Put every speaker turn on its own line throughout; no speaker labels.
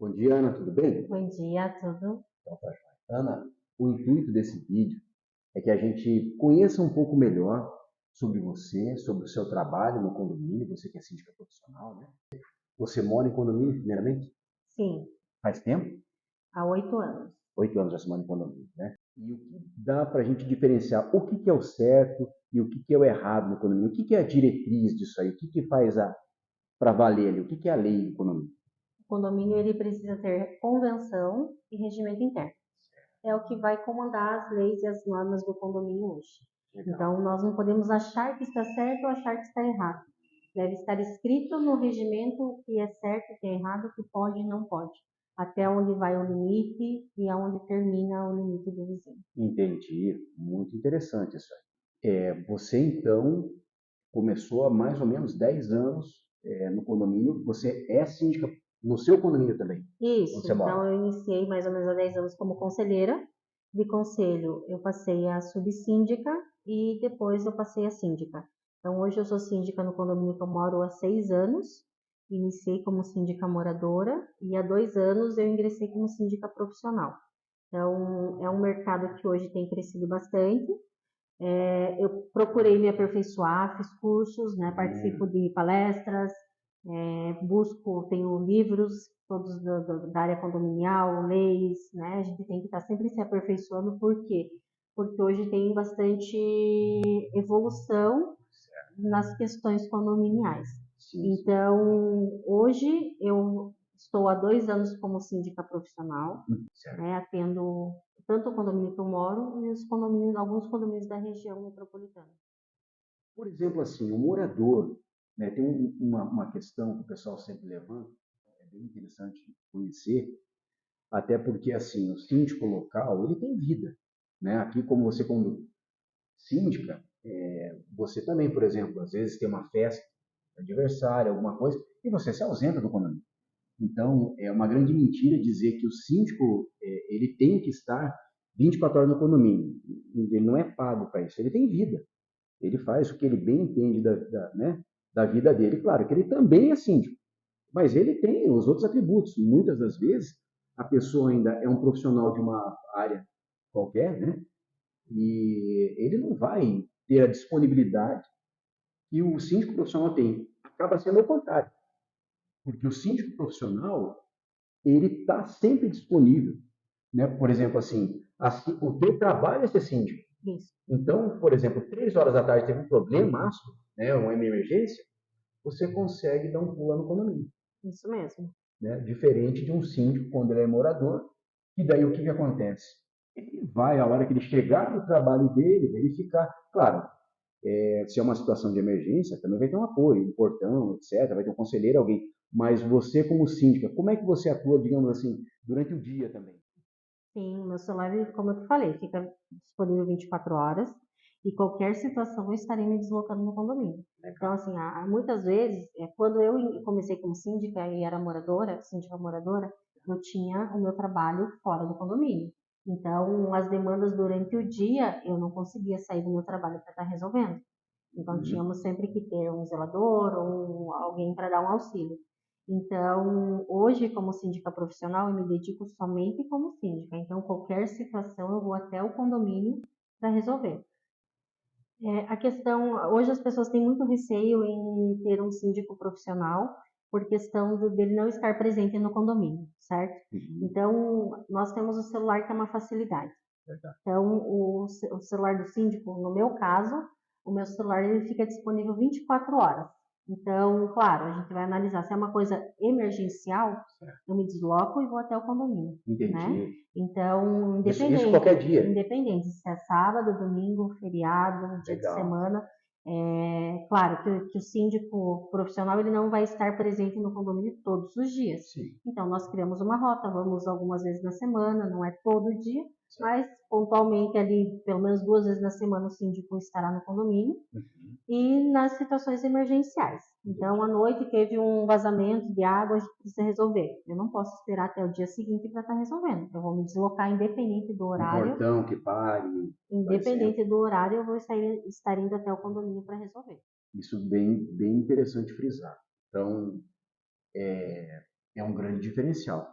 Bom dia, Ana, tudo bem?
Bom dia, tudo?
Então tá joia. Ana, o intuito desse vídeo é que a gente conheça um pouco melhor sobre você, sobre o seu trabalho no condomínio, você que é síndica profissional, né? Você mora em condomínio, primeiramente?
Sim,
Faz tempo?
há 8 anos.
8 anos já se mora em condomínio, né? E o que dá para a gente diferenciar o que que é o certo e o que que é o errado no condomínio? O que que é a diretriz disso aí? O que que faz para valer ali? O que que é a lei do condomínio?
O condomínio ele precisa ter convenção e regimento interno. É o que vai comandar as leis e as normas do condomínio hoje.
Legal.
Então, nós não podemos achar que está certo ou achar que está errado. Deve estar escrito no regimento o que é certo, o que é errado, o que pode e não pode. Até onde vai o limite e aonde termina o limite do vizinho.
Entendi. Muito interessante isso aí. Você, então, começou há mais ou menos 10 anos no condomínio. Você é síndica no seu condomínio também, onde
Isso,
você
então
mora.
eu iniciei mais ou menos há 10 anos como conselheira. De conselho, eu passei a subsíndica e depois eu passei a síndica. Então, hoje eu sou síndica no condomínio que eu moro há 6 anos. Iniciei como síndica moradora e há 2 anos eu ingressei como síndica profissional. Então, é um mercado que hoje tem crescido bastante. Eu procurei me aperfeiçoar, fiz cursos, né, participo de palestras, busco, tenho livros, todos da área condominial, leis, né? A gente tem que estar sempre se aperfeiçoando, por quê? Porque hoje tem bastante evolução nas questões condominiais.
Sim, sim.
Então, hoje eu estou há 2 anos como síndica profissional,
Certo.
né? Atendo tanto o condomínio que eu moro e os condomínios, alguns condomínios da região metropolitana.
Por exemplo, assim, o morador, né, tem uma questão que o pessoal sempre levanta, é bem interessante conhecer, até porque, assim, o síndico local, ele tem vida, né? Aqui, como você, como síndica, você também, por exemplo, às vezes tem uma festa, aniversário, alguma coisa, e você se ausenta do condomínio. Então, é uma grande mentira dizer que o síndico ele tem que estar 24 horas no condomínio. Ele não é pago para isso. Ele tem vida. Ele faz o que ele bem entende né, da vida dele. Claro que ele também é síndico, mas ele tem os outros atributos. Muitas das vezes, a pessoa ainda é um profissional de uma área qualquer, né? E ele não vai ter a disponibilidade que o síndico profissional tem. Acaba sendo o contrário, porque o síndico profissional ele está sempre disponível, né? Por exemplo, assim, o teu trabalho é ser síndico.
Isso,
Então, por exemplo, 3 horas da tarde teve um problema, né? Uma emergência, você consegue dar um pulo no condomínio,
isso mesmo.
né? Diferente de um síndico quando ele é morador, e daí o que que acontece? Ele vai, a hora que ele chegar no trabalho dele, verificar, claro, se é uma situação de emergência, também vai ter um apoio, um portão, etc., vai ter um conselheiro, alguém. Mas você, como síndica, como é que você atua, digamos assim, durante o dia também?
Sim, o meu celular, como eu te falei, fica disponível 24 horas e qualquer situação eu estarei me deslocando no condomínio. Então,
Legal.
assim, muitas vezes, quando eu comecei como síndica e era moradora, síndica moradora, eu tinha o meu trabalho fora do condomínio. Então, as demandas durante o dia, eu não conseguia sair do meu trabalho para estar resolvendo. Então,
Uhum.
tínhamos sempre que ter um zelador ou alguém para dar um auxílio. Então, hoje, como síndica profissional, eu me dedico somente como síndica. Então, qualquer situação, eu vou até o condomínio para resolver. A questão, hoje as pessoas têm muito receio em ter um síndico profissional por questão dele não estar presente no condomínio, certo?
Uhum.
Então, nós temos o celular que é uma facilidade.
Verdade.
Então, o celular do síndico, no meu caso, o meu celular ele fica disponível 24 horas. Então, claro, a gente vai analisar se é uma coisa emergencial,
Certo.
eu me desloco e vou até o condomínio, né?
Entendi.
Então,
Isso qualquer dia.
independente se é sábado, domingo, feriado, dia de
Legal.
semana, claro que o síndico profissional ele não vai estar presente no condomínio todos os dias.
Sim.
Então, nós criamos uma rota, vamos algumas vezes na semana, não é todo dia,
Certo.
mas pontualmente ali, pelo menos 2 vezes na semana, o síndico estará no condomínio
Uhum.
e nas situações emergenciais. Então,
Entendi.
à noite teve um vazamento de água, a gente precisa resolver. Eu não posso esperar até o dia seguinte para estar resolvendo. Eu vou me deslocar
Um portão que pare, por exemplo.
independente do horário, eu vou estar indo até o condomínio para resolver.
Isso bem, bem interessante frisar. Então, é um grande diferencial.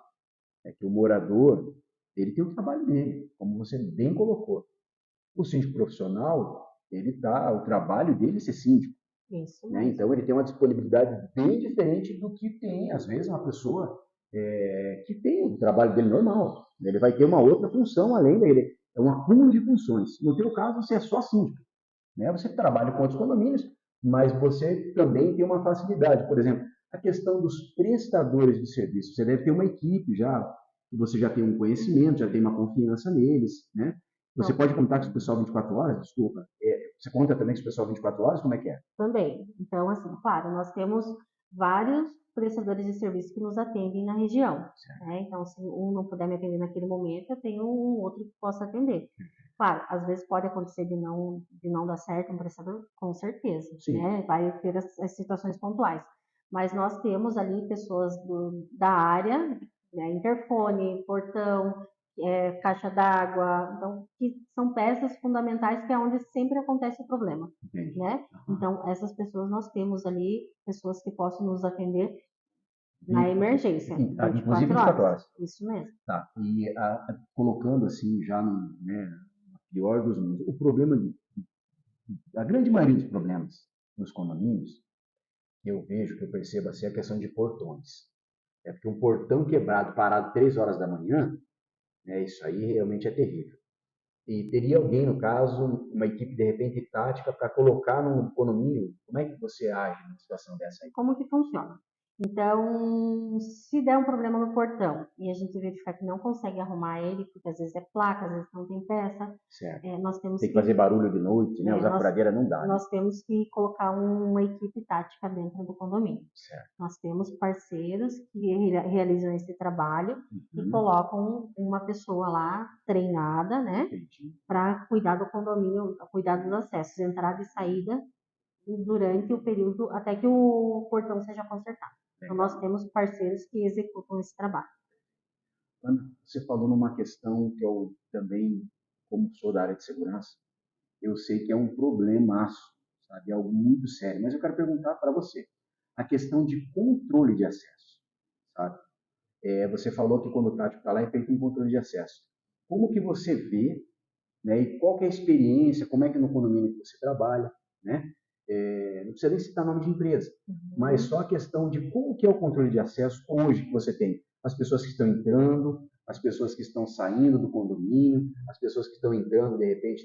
É que o morador, ele tem o trabalho dele, como você bem colocou. O síndico profissional, o trabalho dele é ser síndico.
Isso
Né?
mesmo.
Então, ele tem uma disponibilidade bem diferente do que tem, às vezes, uma pessoa que tem o trabalho dele normal. Ele vai ter uma outra função além dele. É um acúmulo de funções. No teu caso, você é só síndico. Né? Você trabalha com outros condomínios, mas você também tem uma facilidade. Por exemplo, a questão dos prestadores de serviço. Você deve ter uma equipe já, que você já tem um conhecimento, já tem uma confiança neles. Né? Você
Não,
pode contar com o pessoal 24 horas? Desculpa. Você conta também com o pessoal 24 horas? Como é que é?
também. Então, assim, claro, nós temos vários prestadores de serviço que nos atendem na região. Né? Então, se um não puder me atender naquele momento, eu tenho um outro que possa atender. Claro, às vezes pode acontecer de não dar certo um prestador, com certeza,
Sim.
né? Vai ter as situações pontuais. Mas nós temos ali pessoas da área, né? Interfone, portão, caixa d'água, então, que são peças fundamentais que é onde sempre acontece o problema.
Entendi.
Né? Então, essas pessoas nós temos ali, pessoas que possam nos atender na
20,
emergência,
inclusive
24
24
horas.
horas.
Isso mesmo.
Tá. E colocando assim, já no pior dos mundos, o problema, a grande maioria dos problemas nos condomínios, eu vejo, que eu percebo assim, é a questão de portões. É porque um portão quebrado, parado 3 horas da manhã, né, isso aí realmente é terrível. E teria alguém, no caso, uma equipe de repente tática para colocar no condomínio? Como é que você age numa situação dessa aí?
Como que funciona? Então, se der um problema no portão e a gente verificar que não consegue arrumar ele, porque às vezes é placa, às vezes não tem peça,
Certo.
nós temos
Tem que fazer barulho de noite, né?
é,
Usar
nós,
furadeira não dá, né?
nós temos que colocar uma equipe tática dentro do condomínio.
Certo.
Nós temos parceiros que realizam esse trabalho e colocam uma pessoa lá treinada, né, para cuidar do condomínio, cuidar dos acessos, entrada e saída durante o período até que o portão seja consertado. Então, nós temos parceiros que executam esse trabalho.
Ana, você falou numa questão que eu também, como sou da área de segurança, eu sei que é um problemaço, sabe? É algo muito sério. Mas eu quero perguntar para você, a questão de controle de acesso, sabe? Você falou que quando o Tático está lá é feito um controle de acesso. Como que você vê, né? E qual que é a experiência, como é que no condomínio que você trabalha, né? Não precisa nem citar nome de empresa, mas só a questão de como que é o controle de acesso hoje que você tem. As pessoas que estão entrando, as pessoas que estão saindo do condomínio, as pessoas que estão entrando, de repente,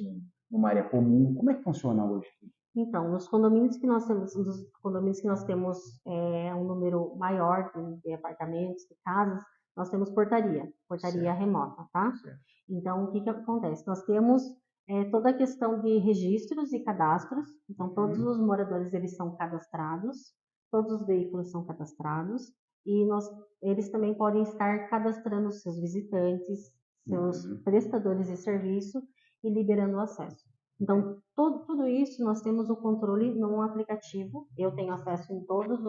numa área comum. Como é que funciona hoje?
Então, nos condomínios que nós temos um número maior de apartamentos, de casas, nós temos portaria
Certo.
remota, tá?
Certo.
Então, o que que acontece? Nós temos toda a questão de registros e cadastros. Então, todos os moradores eles são cadastrados, todos os veículos são cadastrados e eles também podem estar cadastrando seus visitantes, seus prestadores de serviço e liberando o acesso. Então, tudo isso nós temos o controle num aplicativo. Eu tenho acesso em todos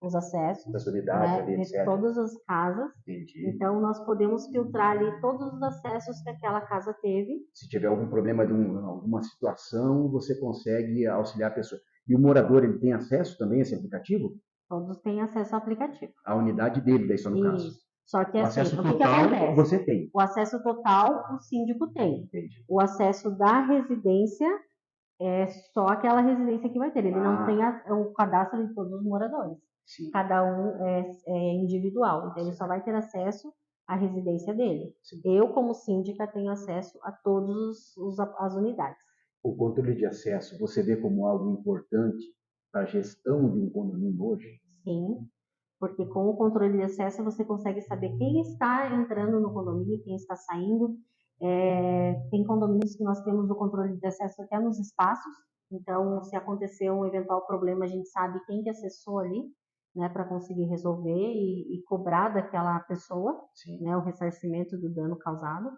os acessos,
Das unidades ali,
de
etc.
todas as casas.
Entendi.
Então, nós podemos filtrar ali todos os acessos que aquela casa teve.
Se tiver algum problema de alguma situação, você consegue auxiliar a pessoa. E o morador, ele tem acesso também a esse aplicativo?
Todos têm acesso ao aplicativo.
A unidade dele, daí só no caso.
Isso. Só que
O
assim,
acesso
o que
total
acontece?
você tem.
O acesso total o síndico tem.
Entendi.
O acesso da residência é só aquela residência que vai ter. Ele não tem o cadastro de todos os moradores.
Sim.
Cada um é individual. Então, ele só vai ter acesso à residência dele.
Sim.
Eu, como síndica, tenho acesso a todas as unidades.
O controle de acesso, você vê como algo importante para a gestão de um condomínio hoje?
Sim, porque com o controle de acesso você consegue saber quem está entrando no condomínio, quem está saindo. Tem condomínios que nós temos o controle de acesso até nos espaços. Então, se acontecer um eventual problema, a gente sabe quem que acessou ali, né, para conseguir resolver e cobrar daquela pessoa, né, o ressarcimento do dano causado.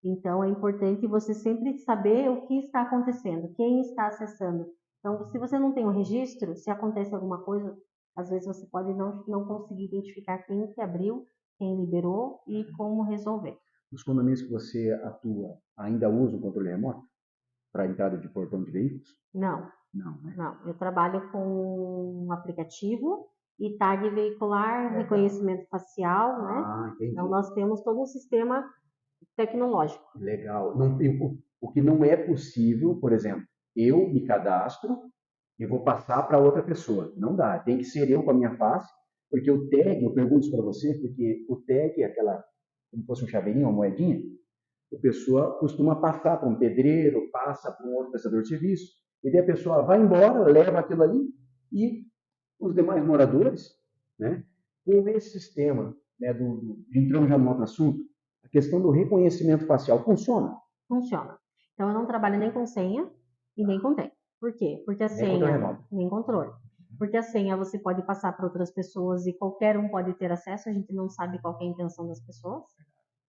Então, é importante você sempre saber o que está acontecendo, quem está acessando. Então, se você não tem um registro, se acontece alguma coisa, às vezes você pode não conseguir identificar quem que abriu, quem liberou e como resolver.
Os condomínios que você atua ainda usam o controle remoto para a entrada de portão de veículos?
Não.
Não, né?
Não, eu trabalho com um aplicativo e tag veicular, reconhecimento facial, né?
Ah, entendi.
Então, nós temos todo um sistema tecnológico.
Legal. Não, o que não é possível, por exemplo, eu me cadastro e vou passar para outra pessoa. Não dá. Tem que ser eu com a minha face, porque o tag, eu pergunto isso para você, porque o tag é aquela, como fosse um chaveirinho, uma moedinha, a pessoa costuma passar para um pedreiro, passa para um outro prestador de serviço, e daí a pessoa vai embora, leva aquilo ali, e os demais moradores, né, com esse sistema, né, entrando já no outro assunto, a questão do reconhecimento facial funciona.
Funciona. Então, eu não trabalho nem com senha e nem com tag. Por quê? Porque a
Nem
senha...
controle remoto.
Nem controle. Porque a senha você pode passar para outras pessoas e qualquer um pode ter acesso, a gente não sabe qual é a intenção das pessoas,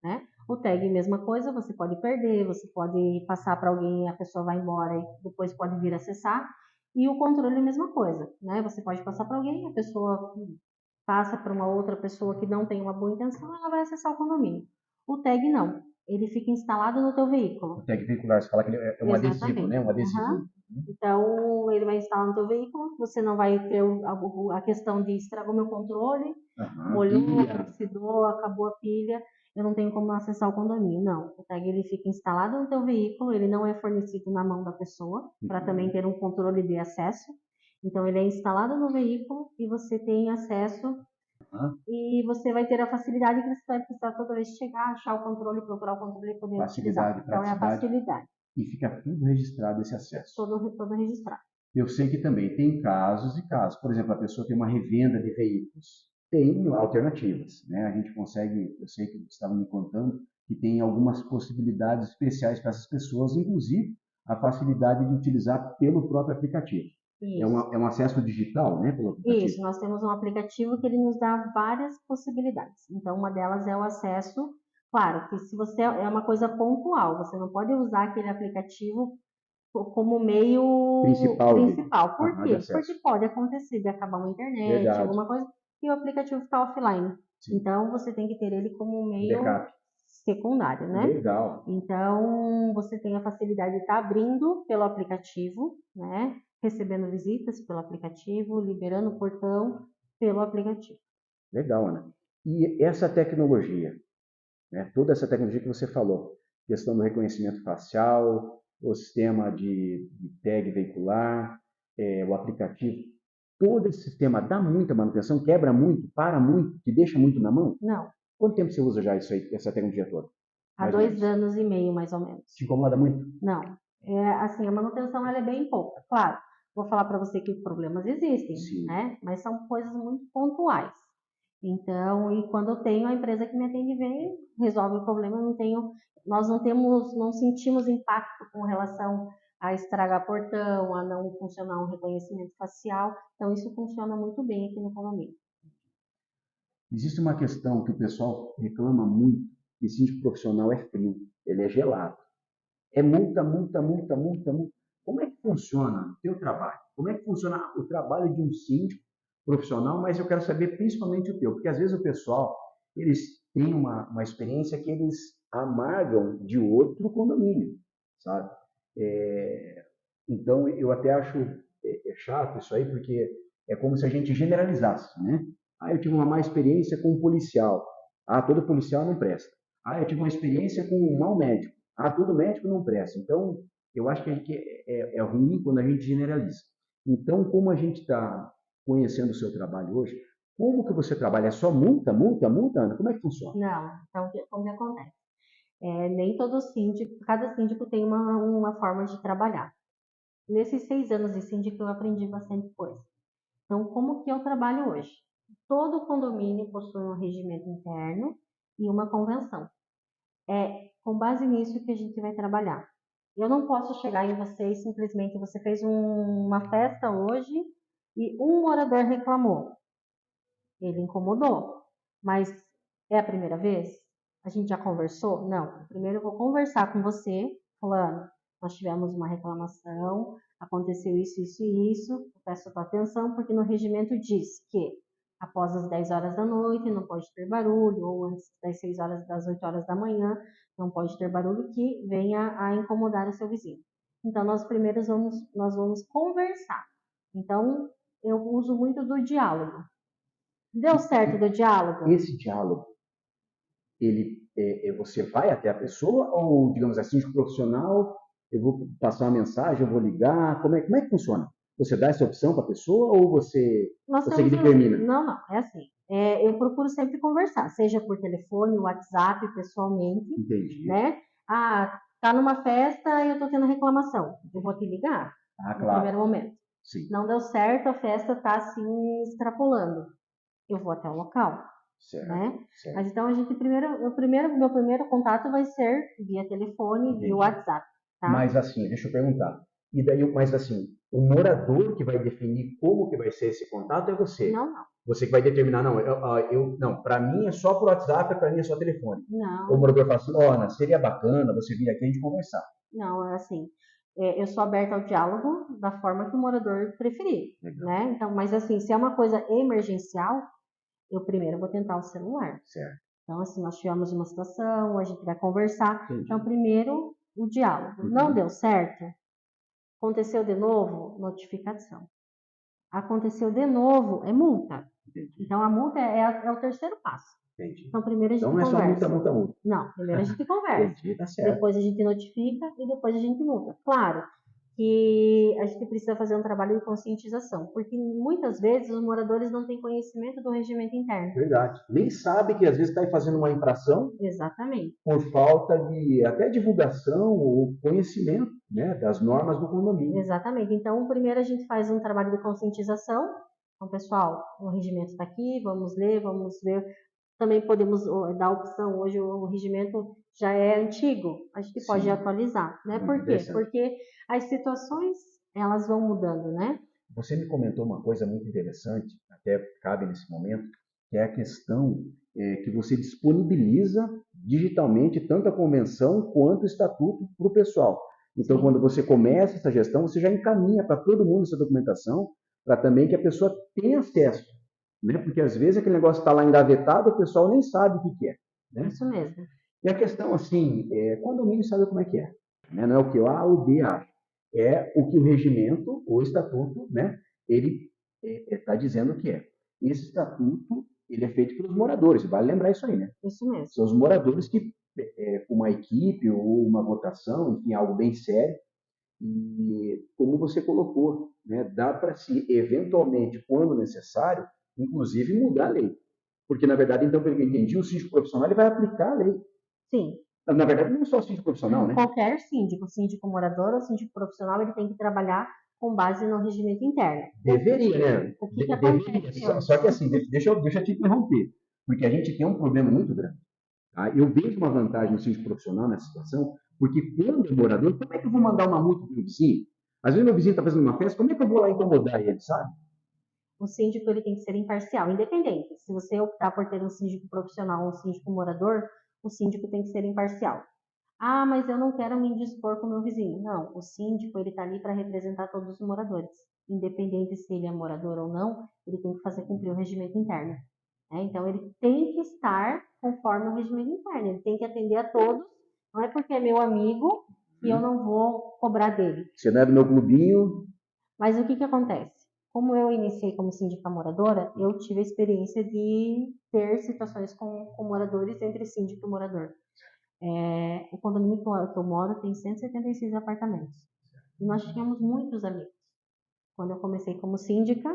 né? O tag, mesma coisa, você pode perder, você pode passar para alguém, a pessoa vai embora e depois pode vir acessar. E o controle é a mesma coisa, né? Você pode passar para alguém, a pessoa passa para uma outra pessoa que não tem uma boa intenção, ela vai acessar o condomínio. O tag não, ele fica instalado no teu veículo.
O tag veicular, você fala que ele é um adesivo, né? Um adesivo.
Uhum. Então, ele vai instalar no teu veículo, você não vai ter a questão de estragou meu controle, molhou, oxidou, acabou a pilha, eu não tenho como acessar o condomínio. Não, o tag ele fica instalado no teu veículo, ele não é fornecido na mão da pessoa, para também ter um controle de acesso. Então, ele é instalado no veículo e você tem acesso e você vai ter a facilidade que você vai precisar toda vez chegar, achar o controle, procurar o controle e poder utilizar. Então, é a facilidade.
E fica tudo registrado esse acesso.
Todo registrado.
Eu sei que também tem casos e casos. Por exemplo, a pessoa tem uma revenda de veículos. Tem alternativas, né? A gente consegue, eu sei que você estava me contando, que tem algumas possibilidades especiais para essas pessoas, inclusive a facilidade de utilizar pelo próprio aplicativo. É um acesso digital, né, pelo aplicativo?
Isso, nós temos um aplicativo que ele nos dá várias possibilidades. Então, uma delas é o acesso. Claro que se você é uma coisa pontual, você não pode usar aquele aplicativo como meio principal. Por quê? Porque pode acontecer de acabar uma internet, alguma coisa, e o aplicativo ficar offline. Sim. Então, você tem que ter ele como meio secundário, né?
Legal.
Então, você tem a facilidade de estar abrindo pelo aplicativo, né? Recebendo visitas pelo aplicativo, liberando o portão pelo aplicativo.
Legal, Ana. E essa tecnologia, né? Toda essa tecnologia que você falou, questão do reconhecimento facial, o sistema de tag veicular, o aplicativo, todo esse sistema dá muita manutenção, quebra muito, para muito, te deixa muito na mão?
Não.
Quanto tempo você usa já isso aí, essa tecnologia toda?
Há 2 anos e meio, mais ou menos.
Te incomoda muito?
Não. Assim, a manutenção ela é bem pouca. Claro, vou falar para você que problemas existem, sim, né? Mas são coisas muito pontuais. Então, e quando eu tenho a empresa que me atende vem, resolve o problema, nós não sentimos impacto com relação a estragar portão, a não funcionar um reconhecimento facial. Então, isso funciona muito bem aqui no condomínio.
Existe uma questão que o pessoal reclama muito, que síndico profissional é frio, ele é gelado. É multa, multa, multa, multa, multa. Como é que funciona o teu trabalho? Como é que funciona o trabalho de um síndico profissional? Mas eu quero saber principalmente o teu, porque às vezes o pessoal, eles têm uma experiência que eles amargam de outro condomínio, sabe? Então, eu até acho chato isso aí, porque é como se a gente generalizasse, né? Ah, eu tive uma má experiência com um policial. Ah, todo policial não presta. Ah, eu tive uma experiência com um mau médico. Ah, todo médico não presta. Então, eu acho que é ruim quando a gente generaliza. Então, como a gente está conhecendo o seu trabalho hoje, como que você trabalha? É só multa, multa, multa, Ana? Como é que funciona?
Não, então, como que acontece? Nem todo síndico, cada síndico tem uma forma de trabalhar. Nesses 6 anos de síndico, eu aprendi bastante coisa. Então, como que eu trabalho hoje? Todo condomínio possui um regimento interno e uma convenção. É com base nisso que a gente vai trabalhar. Eu não posso chegar em você e simplesmente você fez uma festa hoje e um morador reclamou. Ele incomodou, mas é a primeira vez? A gente já conversou? Não. Primeiro eu vou conversar com você, falando, nós tivemos uma reclamação, aconteceu isso, isso e isso, eu peço a tua atenção, porque no regimento diz que após as 10 horas da noite não pode ter barulho, ou antes das 6 horas, das 8 horas da manhã, não pode ter barulho que venha a incomodar o seu vizinho. Então, nós vamos conversar. Então, eu uso muito do diálogo. Deu certo do diálogo?
Esse diálogo, você vai até a pessoa ou, digamos assim, de profissional, eu vou passar uma mensagem, eu vou ligar, como é que funciona? Você dá essa opção para a pessoa ou
Nós
você que
temos.
determina?
Não, é assim. Eu procuro sempre conversar, seja por telefone, WhatsApp, pessoalmente,
Entendi.
né? Ah, tá numa festa e eu tô tendo reclamação. Eu vou te ligar no
Claro.
primeiro momento.
Sim.
Não deu certo, a festa tá assim extrapolando. Eu vou até o local.
Certo,
né?
certo.
Mas então a gente meu primeiro contato vai ser via telefone,
Entendi.
via WhatsApp, tá?
Mas assim, deixa eu perguntar. E daí, mas assim, o morador que vai definir como que vai ser esse contato é você.
Não, não.
Você que vai determinar, não, para mim é só por WhatsApp, para mim é só telefone.
Não.
O morador fala assim, Ana, seria bacana você vir aqui e a gente conversar.
Não, é assim, eu sou aberta ao diálogo da forma que o morador preferir,
Legal.
né? Então, mas assim, se é uma coisa emergencial, eu primeiro vou tentar o celular.
Certo.
Então, assim, nós tivemos uma situação, a gente vai conversar.
Entendi.
Então, primeiro, o diálogo. Não deu certo? Aconteceu de novo? Notificação. Aconteceu de novo, é multa.
Entendi.
Então, a multa é o terceiro passo.
Entendi.
Então, primeiro a gente
Então não é
conversa.
só multa.
Não, primeiro a gente conversa.
Entendi, tá certo.
Depois a gente notifica e depois a gente multa. Claro que a gente precisa fazer um trabalho de conscientização, porque muitas vezes os moradores não têm conhecimento do regimento interno.
Verdade. Nem sabe que às vezes está fazendo uma infração.
Exatamente.
Por falta de até divulgação ou conhecimento, né, das normas do condomínio.
Exatamente. Então, primeiro a gente faz um trabalho de conscientização. Então, pessoal, o regimento está aqui, vamos ler, vamos ver. Também podemos dar a opção, hoje o regimento já é antigo, a gente pode
Sim.
atualizar, né? Por quê? Porque as situações, elas vão mudando, né?
Você me comentou uma coisa muito interessante, até cabe nesse momento, que é a questão que você disponibiliza digitalmente tanto a convenção quanto o estatuto para o pessoal. Então,
Sim.
Quando você começa essa gestão, você já encaminha para todo mundo essa documentação, para também que a pessoa tenha acesso. Né? Porque às vezes aquele negócio está lá engavetado, o pessoal nem sabe o que é. Né?
Isso mesmo.
E a questão, assim, condomínio sabe como é que é. Né? Não é o que o A ou o B acha. É o que o regimento, o estatuto, né, ele está dizendo que é. Esse estatuto, ele é feito pelos moradores, vale lembrar isso aí, né?
Isso mesmo.
São os moradores que, uma equipe ou uma votação, enfim, algo bem sério, e como você colocou, né, dá para se, eventualmente, quando necessário, inclusive mudar a lei. Porque, na verdade, então, pelo que eu entendi, o síndico profissional ele vai aplicar a lei.
Sim.
Na verdade, não só o síndico profissional, né?
Qualquer síndico morador ou síndico profissional, ele tem que trabalhar com base no regimento interno.
Deveria, né?
O que acontece?
Só que assim, deixa eu te interromper, porque a gente tem um problema muito grande. Tá? Eu vejo uma vantagem no síndico profissional nessa situação, porque quando é morador, como é que eu vou mandar uma multa para o meu vizinho? Às vezes meu vizinho está fazendo uma festa, como é que eu vou lá incomodar ele, sabe?
O síndico ele tem que ser imparcial, independente. Se você optar por ter um síndico profissional ou um síndico morador, o síndico tem que ser imparcial. Ah, mas eu não quero me indispor com o meu vizinho. Não, o síndico ele está ali para representar todos os moradores. Independente se ele é morador ou não, ele tem que fazer cumprir o regimento interno. Então, ele tem que estar conforme o regimento interno. Ele tem que atender a todos. Não é porque é meu amigo que eu não vou cobrar dele.
Você não é do meu clubinho.
Mas o que acontece? Como eu iniciei como síndica moradora, eu tive a experiência de ter situações com moradores entre síndico e morador. O condomínio que eu moro tem 176 apartamentos. E nós tínhamos muitos amigos. Quando eu comecei como síndica,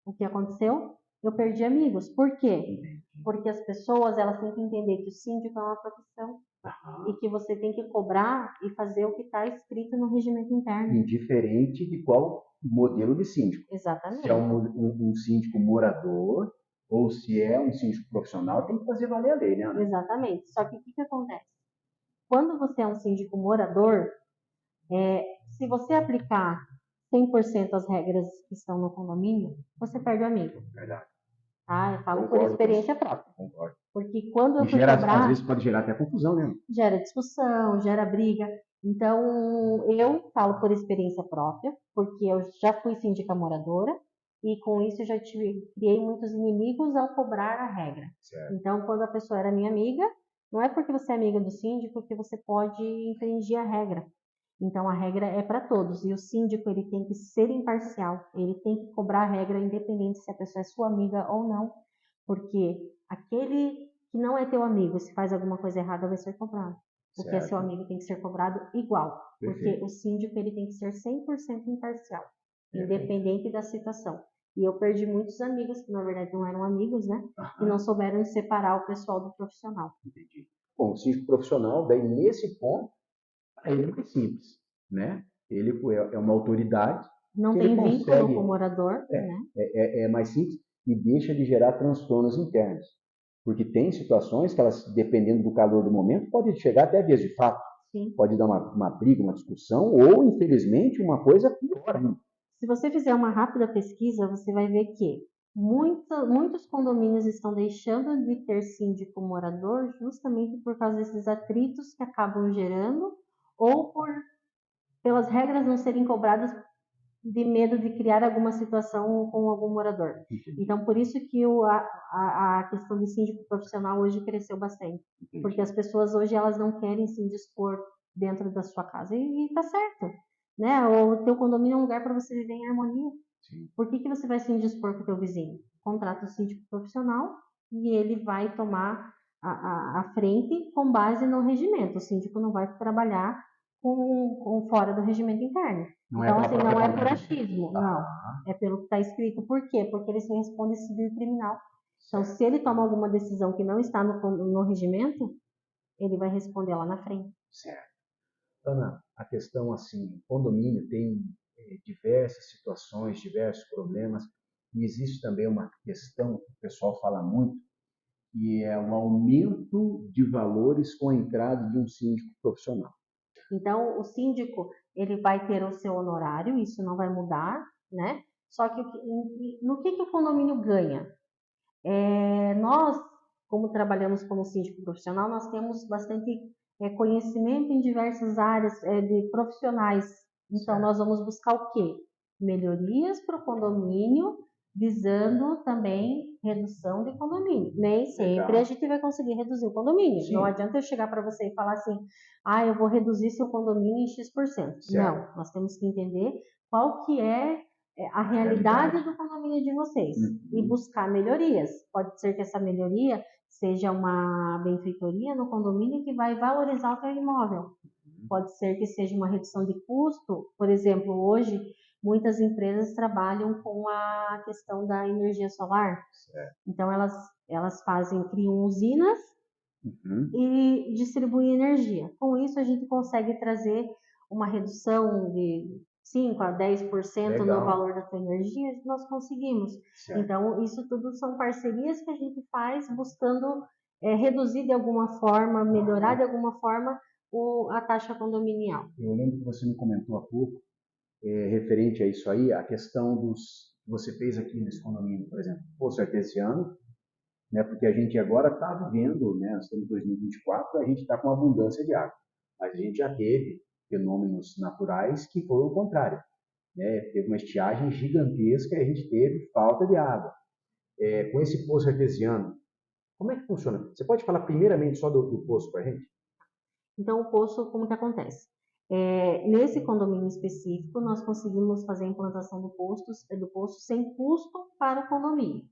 o que aconteceu? Eu perdi amigos. Por quê? Porque as pessoas elas têm que entender que o síndico é uma profissão e que você tem que cobrar e fazer o que está escrito no regimento interno.
Indiferente de qual modelo de síndico.
Exatamente.
Se é um síndico morador ou se é um síndico profissional, tem que fazer valer a lei, né, Ana?
Exatamente. Só que o que acontece? Quando você é um síndico morador, se você aplicar 100% as regras que estão no condomínio, você perde o amigo.
Verdade.
Tá? Eu falo
Concordo
por experiência própria.
Concordo.
Porque quando eu
E
fui
gera,
cobrar...
às vezes pode gerar até confusão, né?
Gera discussão, gera briga. Então, eu falo por experiência própria, porque eu já fui síndica moradora e com isso eu já criei muitos inimigos ao cobrar a regra.
Certo.
Então, quando a pessoa era minha amiga, não é porque você é amiga do síndico que você pode infringir a regra. Então, a regra é para todos e o síndico ele tem que ser imparcial, ele tem que cobrar a regra independente se a pessoa é sua amiga ou não, Porque aquele que não é teu amigo, se faz alguma coisa errada, vai ser cobrado. O que é seu
Certo.
amigo tem que ser cobrado igual. Porque
Perfeito.
o síndico ele tem que ser 100% imparcial,
Perfeito.
independente da situação. E eu perdi muitos amigos, que na verdade não eram amigos, né? E não
Aham,
souberam separar o pessoal do profissional.
entendi. Bom, o síndico profissional, daí nesse ponto, ele é mais simples, né? Ele é uma autoridade
Não
que ele
tem vínculo com o
consegue,
morador,
é,
né?
é mais simples e deixa de gerar transtornos internos. Porque tem situações que elas, dependendo do calor do momento, pode chegar até vias de fato.
Sim.
Pode dar uma briga, uma discussão, ou, infelizmente, uma coisa pior ainda.
Se você fizer uma rápida pesquisa, você vai ver que muitos condomínios estão deixando de ter síndico morador justamente por causa desses atritos que acabam gerando ou pelas regras não serem cobradas de medo de criar alguma situação com algum morador.
Entendi.
Então, por isso que a questão de síndico profissional hoje cresceu bastante.
Entendi.
Porque as pessoas hoje elas não querem se indispor dentro da sua casa. E tá certo. Né? O teu condomínio é um lugar para você viver em harmonia.
Sim.
Por que você vai se indispor com o teu vizinho? Contrata o síndico profissional e ele vai tomar a frente com base no regimento. O síndico não vai trabalhar com fora do regimento interno.
Não
Então,
é
assim, não é por
vontade.
achismo, não. É pelo que está escrito. Por quê? Porque ele se responde civil e criminal. Então, se ele toma alguma decisão que não está no regimento, ele vai responder lá na frente.
Certo. Ana, a questão assim, condomínio tem diversas situações, diversos problemas, e existe também uma questão que o pessoal fala muito, que é o aumento de valores com a entrada de um síndico profissional.
Então, o síndico, ele vai ter o seu honorário, isso não vai mudar, né? Só que no que o condomínio ganha? Nós, como trabalhamos como síndico profissional, nós temos bastante conhecimento em diversas áreas de profissionais. Então,
Certo.
nós vamos buscar o quê? Melhorias para o condomínio, visando também redução de condomínio. Nem sempre
Legal.
a gente vai conseguir reduzir o condomínio.
Sim.
Não adianta eu chegar para você e falar assim, eu vou reduzir seu condomínio em X%.
Certo.
Não, nós temos que entender qual que é a realidade do condomínio de vocês e buscar melhorias. Pode ser que essa melhoria seja uma benfeitoria no condomínio que vai valorizar o teu imóvel. Pode ser que seja uma redução de custo. Por exemplo, hoje muitas empresas trabalham com a questão da energia solar.
Certo.
Então elas criam usinas e distribuem energia. Com isso a gente consegue trazer uma redução de 5 a 10%
Legal.
no valor da tua energia, nós conseguimos.
Certo.
Então, isso tudo são parcerias que a gente faz buscando reduzir de alguma forma, melhorar de alguma forma a taxa condominial.
Eu lembro que você me comentou há pouco, referente a isso aí, a questão dos que você fez aqui nesse condomínio, por exemplo, poço artesiano, né, porque a gente agora está vivendo, né, nós estamos em 2024, a gente está com abundância de água, mas a gente já teve fenômenos naturais que foram o contrário. Né? Teve uma estiagem gigantesca e a gente teve falta de água. Com esse poço artesiano, como é que funciona? Você pode falar primeiramente só do poço para a gente?
Então, o poço, como que acontece? Nesse condomínio específico, nós conseguimos fazer a implantação do poço sem custo para o condomínio.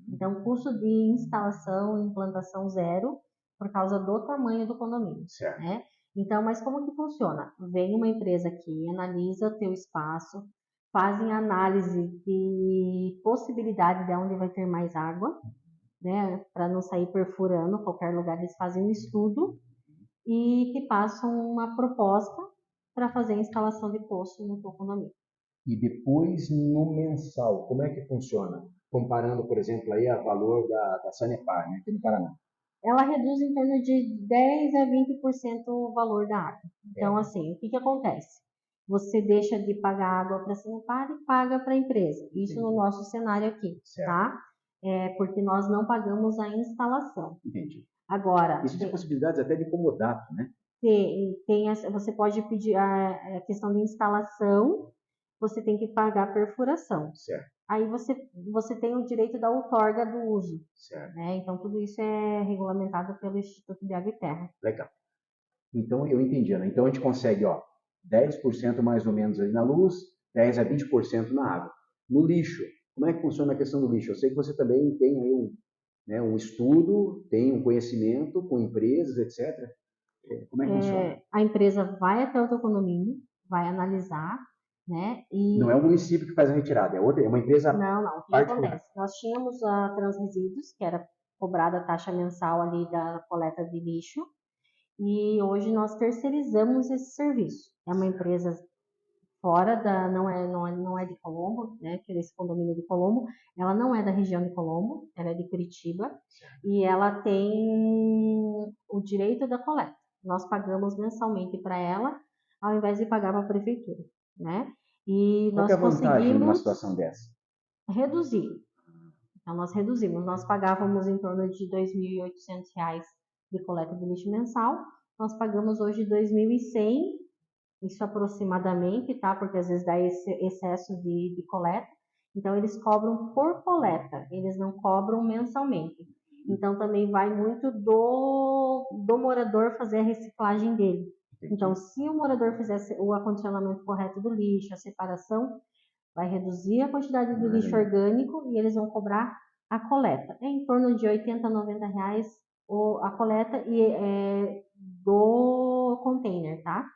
Então, custo de instalação e implantação zero, por causa do tamanho do condomínio.
Certo.
Né? Então, mas como que funciona? Vem uma empresa aqui, analisa o teu espaço, fazem análise de possibilidade de onde vai ter mais água, né? Para não sair perfurando qualquer lugar, eles fazem um estudo e te passam uma proposta para fazer a instalação de poço no teu condomínio.
E depois, no mensal, como é que funciona? Comparando, por exemplo, aí a valor da Sanepar, né, aqui no Paraná.
Ela reduz em torno de 10 a 20% o valor da água. Então, assim, o que acontece? Você deixa de pagar água para a Sanepar e paga para a empresa. Isso no nosso cenário aqui,
Certo.
tá? Porque nós não pagamos a instalação.
Entendi.
Agora,
existem possibilidades até de comodato, né?
você pode pedir a questão de instalação, você tem que pagar a perfuração.
Certo.
Aí você tem o direito da outorga do uso.
Certo.
Né? Então, tudo isso é regulamentado pelo Instituto de Água e Terra.
Legal. Então, eu entendi, né? Então, a gente consegue, 10% mais ou menos ali na luz, 10 a 20% na água. No lixo, como é que funciona a questão do lixo? Eu sei que você também tem aí né? Um estudo, tem um conhecimento com empresas, etc. Como é que funciona?
A empresa vai até o teu condomínio, vai analisar, né?
Não é o município que faz a retirada, é uma empresa
Não. O que
particular.
acontece? Nós tínhamos a Transresíduos, que era cobrada a taxa mensal ali da coleta de lixo, e hoje nós terceirizamos esse serviço. É uma empresa fora da, não é de Colombo, né, que é esse condomínio de Colombo, ela não é da região de Colombo, ela é de Curitiba, e ela tem o direito da coleta. Nós pagamos mensalmente para ela, ao invés de pagar para a prefeitura, né? E
Qual que é
nós
a vantagem numa
conseguimos
situação dessa?
reduzir. Então, nós reduzimos. Nós pagávamos em torno de R$ 2.800 de coleta de lixo mensal. Nós pagamos hoje R$ 2.100, isso aproximadamente, tá? Porque às vezes dá esse excesso de coleta. Então, eles cobram por coleta, eles não cobram mensalmente. Então, também vai muito do morador fazer a reciclagem dele. Então, se o morador fizesse o acondicionamento correto do lixo, a separação, vai reduzir a quantidade de lixo orgânico e eles vão cobrar a coleta. É em torno de R$ 80 a R$ 90 a coleta do container, tá?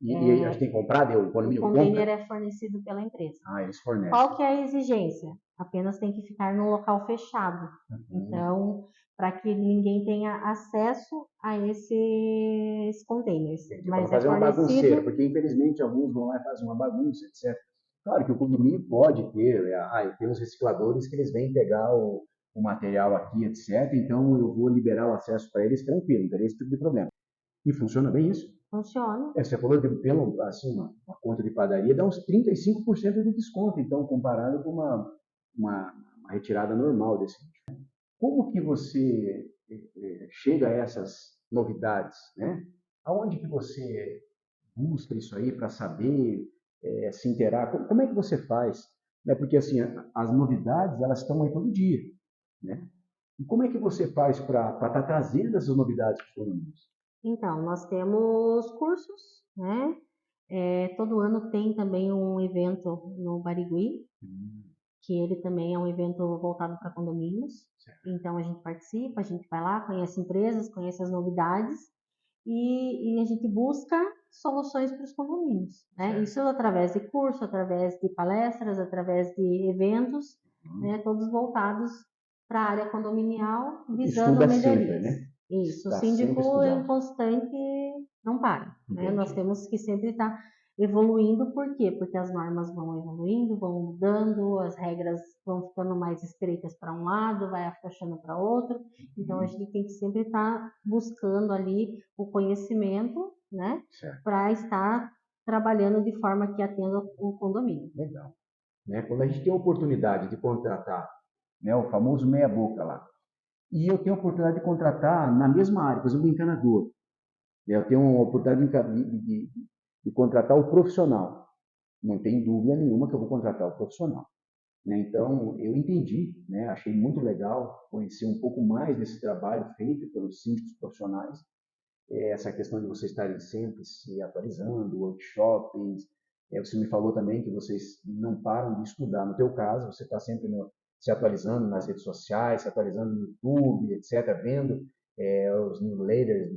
E a gente tem que comprar, o condomínio
O container
compra?
é fornecido pela empresa.
Eles fornecem.
Qual que é a exigência? Apenas tem que ficar num local fechado. Então, para que ninguém tenha acesso a esses containers. Mas
fazer uma bagunceira, porque infelizmente alguns vão lá e fazem uma bagunça, etc. Claro que o condomínio pode ter, tem os recicladores que eles vêm pegar o material aqui, etc. Então eu vou liberar o acesso para eles tranquilo, não teria esse tipo de problema. E funciona bem isso?
Funciona.
Você falou que pelo, assim, uma conta de padaria dá uns 35% de desconto, então, comparado com uma retirada normal desse. Como que você chega a essas novidades, né? Aonde que você busca isso aí para saber, se inteirar? Como é que você faz? Né? Porque assim, as novidades elas estão aí todo dia, né? E como é que você faz para estar trazendo essas novidades para os condomínios?
Então, nós temos cursos, né? Todo ano tem também um evento no Barigui, que ele também é um evento voltado para condomínios. Então, a gente participa, a gente vai lá, conhece empresas, conhece as novidades e a gente busca soluções para os condomínios, né? Isso através de curso, através de palestras, através de eventos, né? Todos voltados para a área condominial, visando
Estuda
melhorias.
sempre, né?
Isso, o
Está sempre
síndico em
estudando.
constante não para, né? Nós temos que sempre estar evoluindo, por quê? Porque as normas vão evoluindo, vão mudando, as regras vão ficando mais estreitas para um lado, vai afrouxando para outro. Então, a gente tem que sempre estar buscando ali o conhecimento, né? Para estar trabalhando de forma que atenda o condomínio.
Legal. Né? Quando a gente tem a oportunidade de contratar, né, o famoso meia-boca lá, e eu tenho a oportunidade de contratar na mesma área, por exemplo, o encanador. Eu tenho a oportunidade de contratar o profissional. Não tem dúvida nenhuma que eu vou contratar o profissional. Né? Então, eu entendi, né? Achei muito legal conhecer um pouco mais desse trabalho feito pelos síndicos profissionais. Essa questão de vocês estarem sempre se atualizando, workshops. Você me falou também que vocês não param de estudar. No teu caso, você está sempre se atualizando nas redes sociais, se atualizando no YouTube, etc., vendo os newsletters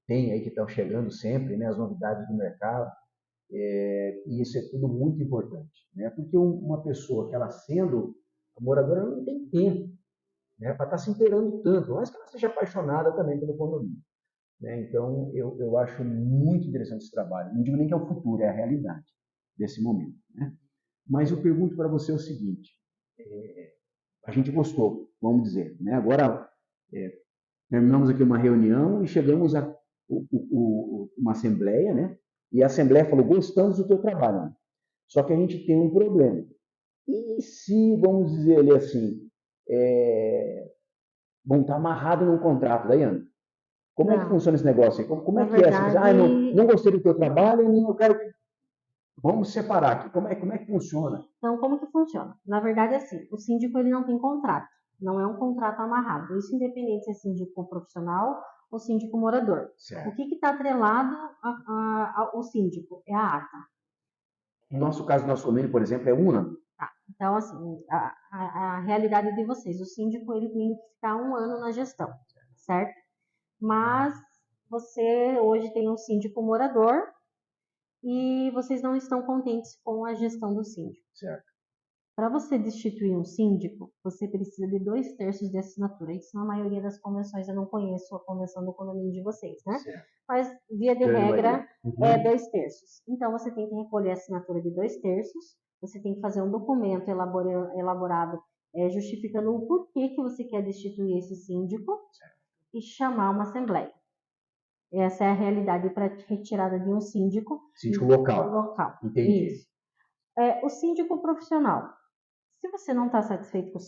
tem aí que estão chegando sempre, né, as novidades do mercado. E isso é tudo muito importante, né? Porque uma pessoa que ela sendo moradora ela não tem tempo, né, para estar se inteirando tanto, mas que ela seja apaixonada também pelo condomínio. Né? Então, eu acho muito interessante esse trabalho. Não digo nem que é o futuro, é a realidade desse momento. Né? Mas eu pergunto para você o seguinte: a gente gostou, vamos dizer. Né? Agora, terminamos aqui uma reunião e chegamos a uma assembleia, né? E a assembleia falou: gostamos do teu trabalho, né? Só que a gente tem um problema. E se, vamos dizer ali assim, vão estar amarrado num contrato, Daiane? Como é que funciona esse negócio aí? Como é que é? Você diz, não gostei do teu trabalho, nem eu quero. Vamos separar aqui. Como é que funciona?
Então, como que funciona? Na verdade, é assim, o síndico ele não tem contrato, não é um contrato amarrado. Isso independente se é síndico profissional ou síndico morador.
Certo.
O que está atrelado ao síndico? É a ata.
No nosso caso, nosso convênio, por exemplo, é um ano.
Tá. Então, assim, a realidade de vocês, o síndico ele tem que ficar 1 ano na gestão, certo? Mas você hoje tem um síndico morador e vocês não estão contentes com a gestão do síndico.
Certo.
Para você destituir um síndico, você precisa de 2/3 de assinatura. Isso na maioria das convenções, eu não conheço a convenção do condomínio de vocês, né?
Certo.
Mas, via de
Grande
regra,
maioria.
é 2/3. Então, você tem que recolher a assinatura de 2/3, você tem que fazer um documento elaborado justificando o porquê que você quer destituir esse síndico e chamar uma assembleia. Essa é a realidade para retirada de um síndico.
Síndico local.
Local.
Entendi.
Isso. O síndico profissional. Se você não está satisfeito com o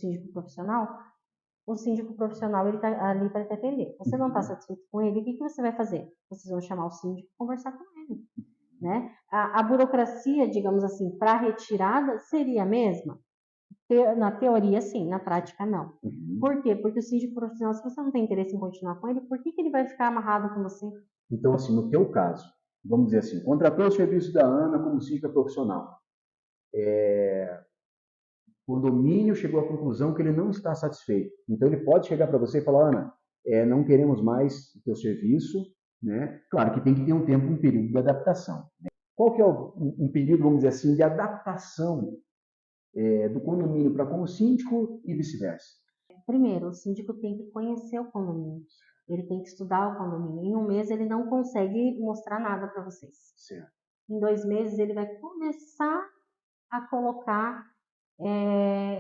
síndico profissional ele está ali para te atender. Você não está satisfeito com ele, o que você vai fazer? Vocês vão chamar o síndico e conversar com ele. Né? A burocracia, digamos assim, para retirada seria a mesma? Na teoria, sim, na prática, não. Por quê? Porque o síndico profissional, se você não tem interesse em continuar com ele, por que ele vai ficar amarrado com você?
Então, assim, no teu caso, vamos dizer assim, contratou o serviço da Ana como síndica profissional. O condomínio chegou à conclusão que ele não está satisfeito. Então, ele pode chegar para você e falar, Ana, não queremos mais o teu serviço, né? Claro que tem que ter um tempo, um período de adaptação. Né? Qual que é um período, vamos dizer assim, de adaptação do condomínio para com o síndico e vice-versa?
Primeiro, o síndico tem que conhecer o condomínio. Ele tem que estudar o condomínio. Em 1 mês, ele não consegue mostrar nada para vocês.
Certo.
Em 2 meses, ele vai começar a colocar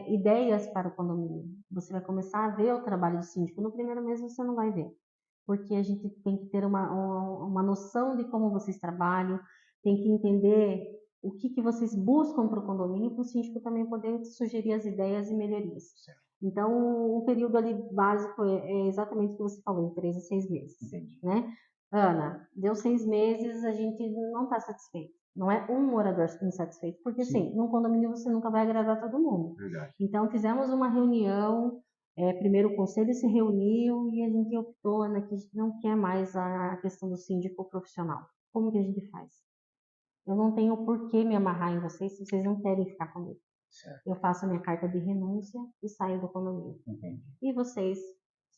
ideias para o condomínio. Você vai começar a ver o trabalho do síndico. No primeiro mês, você não vai ver. Porque a gente tem que ter uma noção de como vocês trabalham, tem que entender o que vocês buscam para o condomínio, para o síndico também poder sugerir as ideias e melhorias.
Certo.
Então, o período ali básico é exatamente o que você falou, 3 a 6 meses.
Entendi.
Né? Ana, deu 6 meses, a gente não está satisfeito. Não é um morador insatisfeito, porque assim, num condomínio você nunca vai agradar todo mundo.
Verdade.
Então, fizemos uma reunião, primeiro o conselho se reuniu e a gente optou, Ana, que a gente não quer mais a questão do síndico profissional. Como que a gente faz? Eu não tenho por que me amarrar em vocês se vocês não querem ficar comigo.
Certo.
Eu faço a minha carta de renúncia e saio do condomínio.
Entendi.
E vocês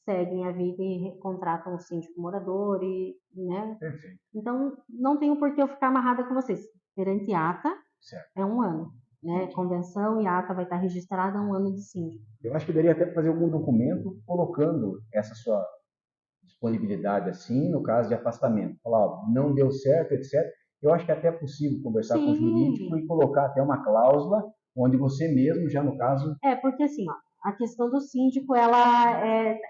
seguem a vida e contratam o síndico morador, né?
Perfeito.
Então, não tenho por que eu ficar amarrada com vocês. Perante ata,
certo.
é 1 ano. Né? Convenção e ata vai estar registrada 1 ano de síndico.
Eu acho que deveria até fazer algum documento colocando essa sua disponibilidade assim, no caso de afastamento. Falar, ó, não deu certo, etc. Eu acho que é até possível conversar com o jurídico e colocar até uma cláusula onde você mesmo, já no caso...
porque assim, ó, a questão do síndico, ela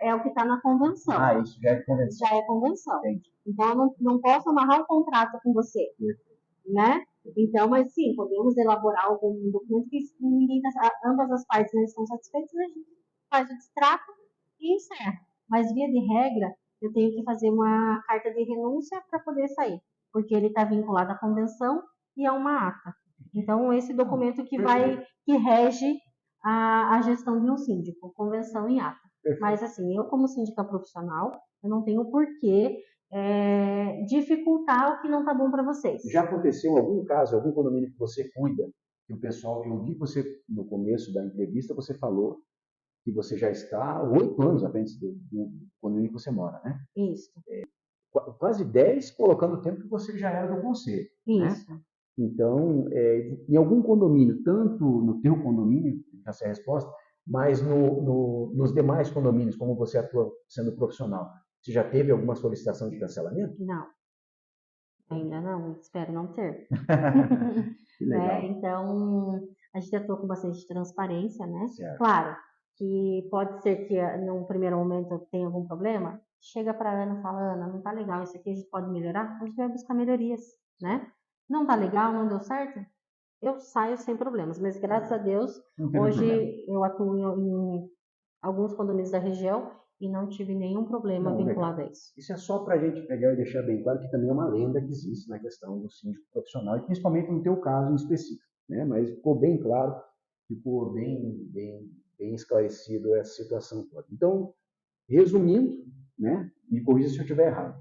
é o que está na convenção.
Ah, isso já é convenção.
Já é convenção.
Entendi.
Então, eu não posso amarrar um contrato com você. Né? Então, mas sim, podemos elaborar algum documento que ambas as partes estão satisfeitas, a gente faz o distrato e encerra. Mas, via de regra, eu tenho que fazer uma carta de renúncia para poder sair, porque ele está vinculado à convenção e a uma ata. Então, esse documento que rege a gestão de um síndico, convenção e ata. Mas, assim, eu como síndica profissional, eu não tenho porquê dificultar o que não está bom para vocês.
Já aconteceu algum caso, algum condomínio que você cuida, que o pessoal, eu vi você no começo da entrevista, você falou que você já está há 8 anos à frente do condomínio que você mora, né?
Isso.
Quase 10, colocando o tempo que você já era do conselho.
Isso.
Né? Então, em algum condomínio, tanto no teu condomínio, essa é a resposta, mas nos demais condomínios, como você atua sendo profissional, você já teve alguma solicitação de cancelamento?
Não. Ainda não, espero não ter.
Que legal.
Então, a gente atua com bastante transparência, né?
Certo.
Claro que pode ser que num primeiro momento tenha algum problema, chega para a Ana e fala, Ana, não tá legal, isso aqui a gente pode melhorar? A gente vai buscar melhorias, né? Não tá legal, não deu certo? Eu saio sem problemas, mas graças a Deus, hoje eu atuo em alguns condomínios da região e não tive nenhum problema vinculado a isso.
Isso é só para a gente pegar e deixar bem claro que também é uma lenda que existe na questão do síndico profissional, e principalmente no teu caso em específico, né? Mas ficou bem claro, ficou bem esclarecido essa situação toda. Então, resumindo, né? Me corrija se eu estiver errado.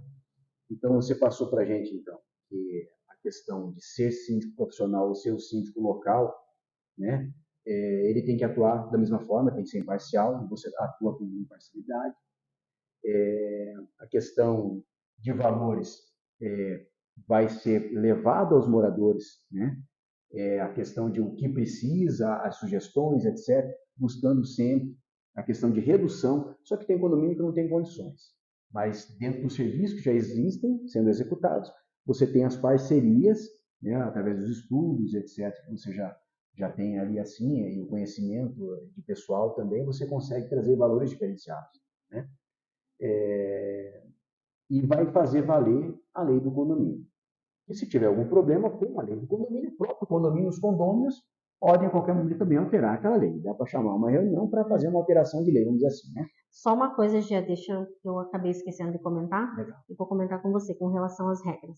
Então, você passou para a gente, então, que a questão de ser síndico profissional ou ser o síndico local, né? ele tem que atuar da mesma forma, tem que ser imparcial, você atua com imparcialidade. A questão de valores vai ser levado aos moradores, né? A questão de o que precisa, as sugestões, etc., buscando sempre a questão de redução, só que tem condomínio que não tem condições. Mas dentro dos serviços que já existem, sendo executados, você tem as parcerias, né, através dos estudos, etc., que você já tem ali assim, e o conhecimento de pessoal também, você consegue trazer valores diferenciados, né? E vai fazer valer a lei do condomínio. E se tiver algum problema com a lei do condomínio, o próprio condomínio, os condôminos, podem a qualquer momento também alterar aquela lei. Dá para chamar uma reunião para fazer uma alteração de lei, vamos dizer assim, né?
Só uma coisa, já deixa eu acabei esquecendo de comentar.
Legal.
Eu vou comentar com você com relação às regras.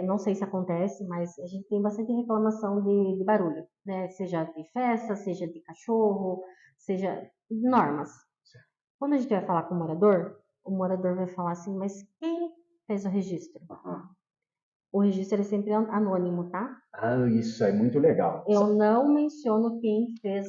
Não sei se acontece, mas a gente tem bastante reclamação de barulho, né? Seja de festa, seja de cachorro, seja normas.
Certo.
Quando a gente vai falar com o morador vai falar assim, mas quem fez o registro?
Uhum.
O registro é sempre anônimo, tá?
Ah, isso é muito legal.
Eu não menciono quem fez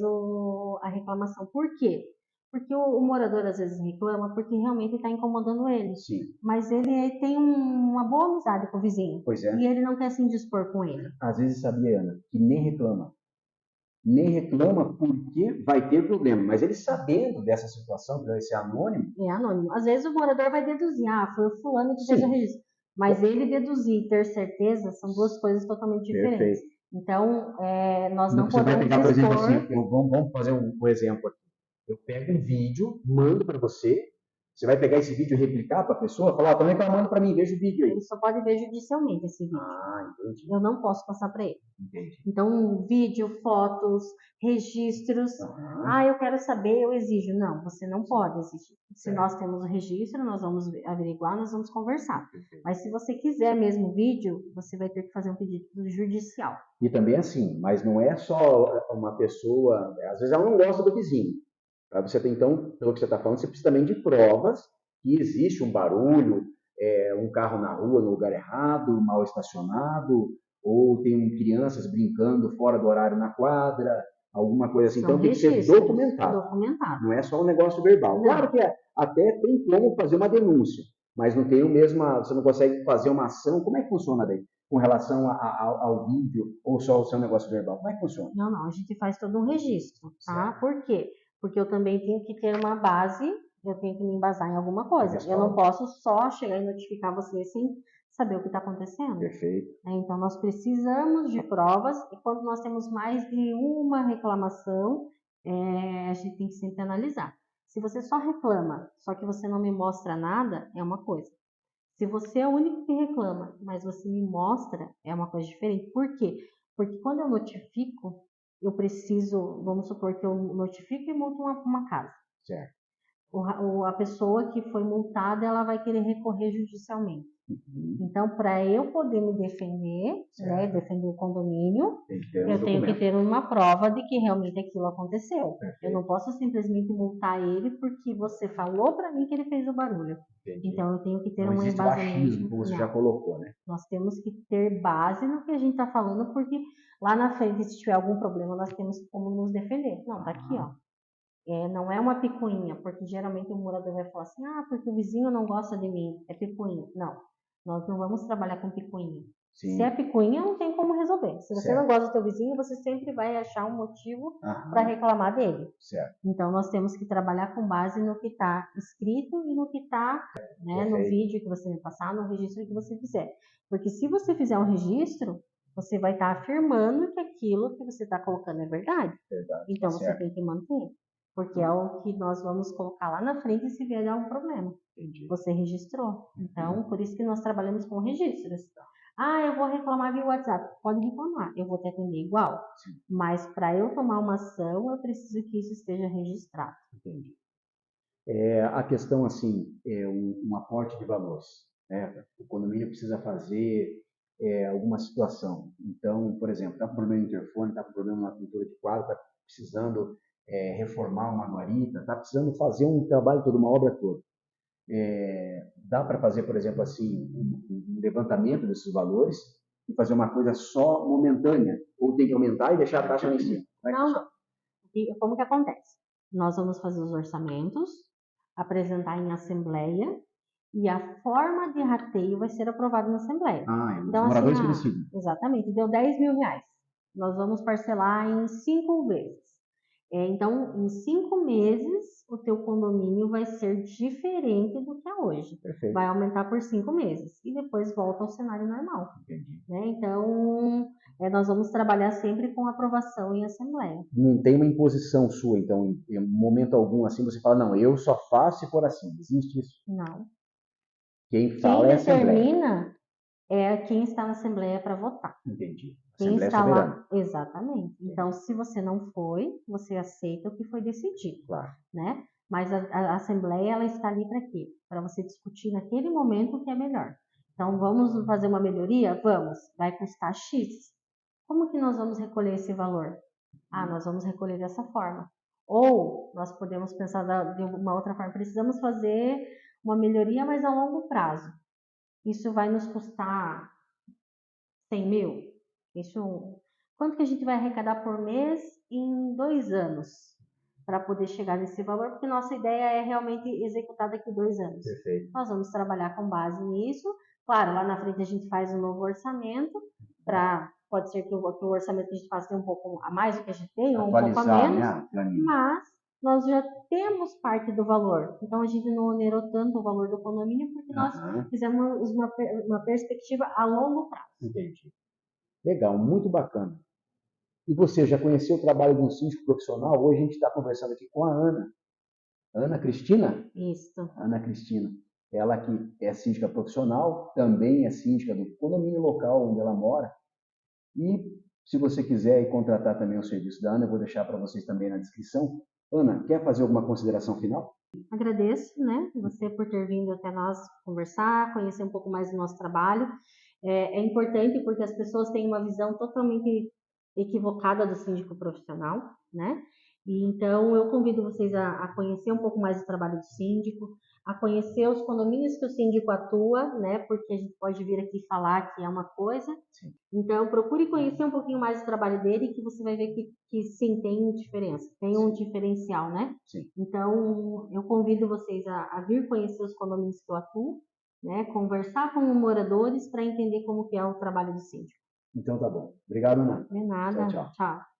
a reclamação. Por quê? Porque o morador às vezes reclama porque realmente está incomodando ele.
Sim.
Mas ele tem uma boa amizade com o vizinho.
Pois é.
E ele não quer se indispor com ele.
Às vezes, sabia, Ana, que nem reclama. Nem reclama porque vai ter problema. Mas ele sabendo dessa situação, que vai ser anônimo.
É anônimo. Às vezes o morador vai deduzir, foi o fulano que fez o registro. Mas ele deduzir e ter certeza são duas coisas totalmente diferentes.
Perfeito.
Então, nós não
Você vai
podemos
pegar, por exemplo,
expor...
assim, vamos fazer um exemplo aqui. Eu pego um vídeo, mando para você, você vai pegar esse vídeo e replicar para a pessoa, falar, estão reclamando para mim, veja o vídeo aí.
Ele só pode ver judicialmente esse vídeo.
Ah, entendi.
Eu não posso passar para ele.
Entendi.
Então, vídeo, fotos, registros. Eu quero saber, eu exijo. Não, você não pode exigir. Se nós temos o registro, nós vamos averiguar, nós vamos conversar. Mas se você quiser mesmo vídeo, você vai ter que fazer um pedido judicial.
E também assim, mas não é só uma pessoa, às vezes ela não gosta do vizinho. Para você ter, então, pelo que você está falando, você precisa também de provas que existe um barulho, um carro na rua no lugar errado, mal estacionado, ou tem crianças brincando fora do horário na quadra, alguma coisa assim. Então tem que ser documentado. Não é só um negócio verbal. Não. Claro que até tem como fazer uma denúncia, mas não tem o mesmo, você não consegue fazer uma ação. Como é que funciona daí? Com relação ao vídeo ou só o seu negócio verbal? Como é que funciona?
Não, a gente faz todo um registro, tá? Por quê? Porque eu também tenho que ter uma base, eu tenho que me embasar em alguma coisa. Eu não posso só chegar e notificar você sem saber o que está acontecendo.
Perfeito.
Então, nós precisamos de provas e quando nós temos mais de uma reclamação, a gente tem que sempre analisar. Se você só reclama, só que você não me mostra nada, é uma coisa. Se você é o único que reclama, mas você me mostra, é uma coisa diferente. Por quê? Porque quando eu notifico, eu preciso, vamos supor que eu notifico e multo uma casa.
Certo.
A pessoa que foi multada, ela vai querer recorrer judicialmente. Então, para eu poder me defender, né, defender o condomínio, eu tenho que ter uma prova de que realmente aquilo aconteceu. Perfeito. Eu não posso simplesmente multar ele porque você falou para mim que ele fez o barulho. Entendi. Então, eu tenho que ter um embasamento.
Achismo, como você já colocou, né?
Nós temos que ter base no que a gente está falando, porque lá na frente, se tiver algum problema, nós temos como nos defender. Não, tá aqui, ó. Não é uma picuinha, porque geralmente o morador vai falar assim, porque o vizinho não gosta de mim, é picuinha. Não, nós não vamos trabalhar com picuinha. Sim. Se é picuinha, não tem como resolver. Se você não gosta do teu vizinho, você sempre vai achar um motivo para reclamar dele.
Certo.
Então, nós temos que trabalhar com base no que está escrito e no que está, né, no vídeo que você me passar, no registro que você fizer. Porque se você fizer um registro, você vai estar afirmando que aquilo que você está colocando é verdade. Então, você tem que manter. Porque é o que nós vamos colocar lá na frente se vier dar um problema. Entendi. Você registrou. Então, por isso que nós trabalhamos com registros. Eu vou reclamar via WhatsApp. Pode reclamar, eu vou te atender igual. Sim. Mas para eu tomar uma ação, eu preciso que isso esteja registrado.
Entendi. A questão, assim, é um aporte de valores, né? O condomínio precisa fazer alguma situação. Então, por exemplo, está com problema no interfone, está com problema na pintura de quadro, está precisando reformar uma guarita, está precisando fazer um trabalho todo, uma obra toda. Dá para fazer, por exemplo, assim, um levantamento desses valores e fazer uma coisa só momentânea? Ou tem que aumentar e deixar a taxa lá em cima?
Não, como que acontece? Nós vamos fazer os orçamentos, apresentar em assembleia e a forma de rateio vai ser aprovada na assembleia.
Os
Então, assim,
moradores que decidem.
exatamente, deu 10 mil reais. Nós vamos parcelar em 5 vezes. Então, em 5 meses, o teu condomínio vai ser diferente do que é hoje.
Perfeito.
Vai aumentar por 5 meses e depois volta ao cenário normal.
Entendi.
Né? Então, nós vamos trabalhar sempre com aprovação em assembleia.
Não tem uma imposição sua, então, em momento algum, assim, você fala, não, eu só faço se for assim. Existe isso?
Não.
Quem fala é a assembleia.
Quem determina é quem está na assembleia para votar.
Entendi.
Quem
Assembleia
está
soberana.
lá, exatamente. Então, se você não foi, você aceita o que foi decidido.
Claro.
Né? Mas a assembleia, ela está ali para quê? Para você discutir naquele momento o que é melhor. Então, vamos fazer uma melhoria? Vamos. Vai custar X. Como que nós vamos recolher esse valor? Nós vamos recolher dessa forma. Ou nós podemos pensar de uma outra forma. Precisamos fazer uma melhoria, mas a longo prazo. Isso vai nos custar 100 mil? Quanto que a gente vai arrecadar por mês em 2 anos para poder chegar nesse valor? Porque nossa ideia é realmente executar daqui 2 anos.
Perfeito.
Nós vamos trabalhar com base nisso. Claro, lá na frente a gente faz um novo orçamento pode ser que o orçamento que a gente faça tenha um pouco a mais do que a gente tem, ou um pouco a menos, né? Mas nós já temos parte do valor. Então a gente não onerou tanto o valor do condomínio porque nós fizemos uma perspectiva a longo prazo.
Entendi. Legal, muito bacana. E você já conheceu o trabalho de um síndico profissional? Hoje a gente está conversando aqui com a Ana. Ana Cristina?
Isso.
Ana Cristina. Ela que é síndica profissional, também é síndica do condomínio local onde ela mora. E se você quiser contratar também o serviço da Ana, eu vou deixar para vocês também na descrição. Ana, quer fazer alguma consideração final?
Agradeço, né, você por ter vindo até nós conversar, conhecer um pouco mais do nosso trabalho. É importante porque as pessoas têm uma visão totalmente equivocada do síndico profissional, né? E então eu convido vocês a conhecer um pouco mais do trabalho do síndico, a conhecer os condomínios que o síndico atua, né? Porque a gente pode vir aqui falar que é uma coisa.
Sim.
Então procure conhecer um pouquinho mais do trabalho dele, que você vai ver que sim, tem diferença, tem um diferencial, né?
Sim.
Então eu convido vocês a vir conhecer os condomínios que eu atuo, né? Conversar com os moradores para entender como que é o trabalho do síndico.
Então tá bom. Obrigado, Ana.
De nada.
Tchau, tchau.
Tchau.